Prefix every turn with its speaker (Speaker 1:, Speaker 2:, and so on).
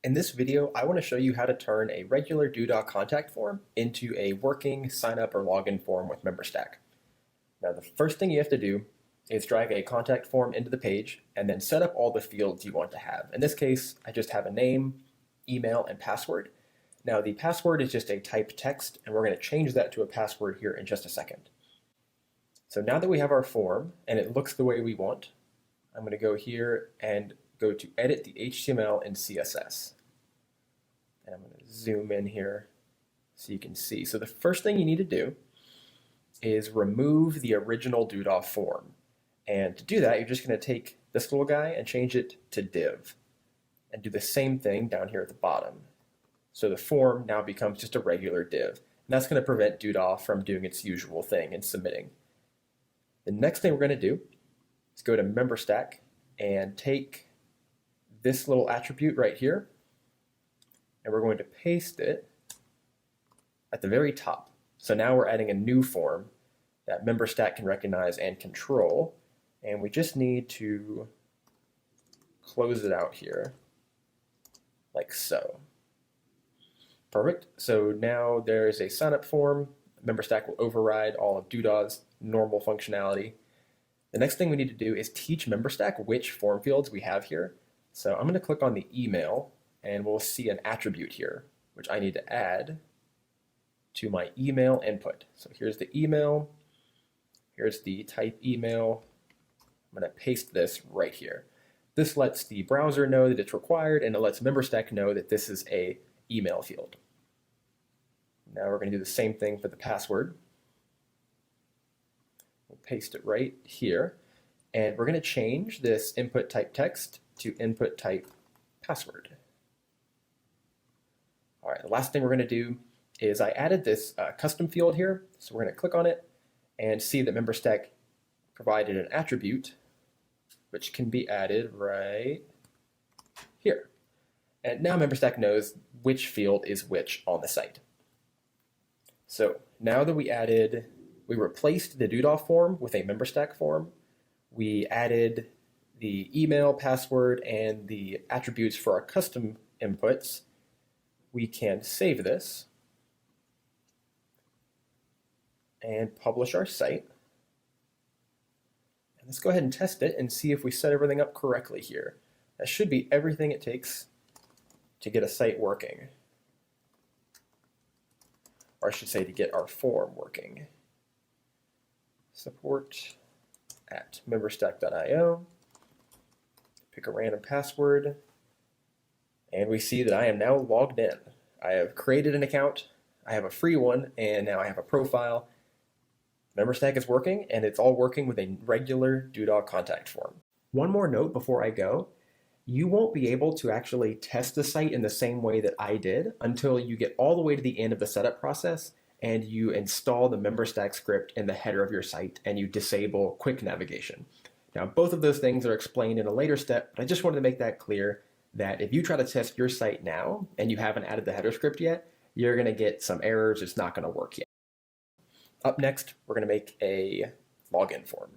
Speaker 1: In this video, I want to show you how to turn a regular Duda contact form into a working sign up or login form with MemberStack. Now, the first thing you have to do is drag a contact form into the page and then set up all the fields you want to have. In this case, I just have a name, email, and password. Now, the password is just a typed text, and we're going to change that to a password here in just a second. So now that we have our form and it looks the way we want, I'm going to go here and go to edit the HTML and CSS. And I'm going to zoom in here so you can see. So the first thing you need to do is remove the original Duda form. And to do that, you're just going to take this little guy and change it to div. And do the same thing down here at the bottom. So the form now becomes just a regular div. And that's going to prevent Duda from doing its usual thing and submitting. The next thing we're going to do is go to MemberStack and take this little attribute right here, and we're going to paste it at the very top. So now we're adding a new form that MemberStack can recognize and control, and we just need to close it out here, like so. Perfect. So now there's a sign up form. MemberStack will override all of Duda's normal functionality. The next thing we need to do is teach MemberStack which form fields we have here. So I'm going to click on the email, and we'll see an attribute here, which I need to add to my email input. So here's the email. Here's the type email. I'm going to paste this right here. This lets the browser know that it's required, and it lets MemberStack know that this is a email field. Now we're going to do the same thing for the password. We'll paste it right here, and we're going to change this input type text to input type password. All right, the last thing we're going to do is I added this custom field here, so we're going to click on it and see that MemberStack provided an attribute which can be added right here. And now MemberStack knows which field is which on the site. So now that we replaced the Duda form with a MemberStack form, we added the email, password, and the attributes for our custom inputs, we can save this and publish our site. And let's go ahead and test it and see if we set everything up correctly here. That should be everything it takes to get a site working. Or I should say to get our form working. Support at memberstack.io. Pick a random password, and we see that I am now logged in. I have created an account, I have a free one, and now I have a profile. MemberStack is working, and it's all working with a regular Duda contact form. One more note before I go. You won't be able to actually test the site in the same way that I did until you get all the way to the end of the setup process and you install the MemberStack script in the header of your site and you disable quick navigation. Now, both of those things are explained in a later step, but I just wanted to make that clear that if you try to test your site now and you haven't added the header script yet, you're going to get some errors. It's not going to work yet. Up next, we're going to make a login form.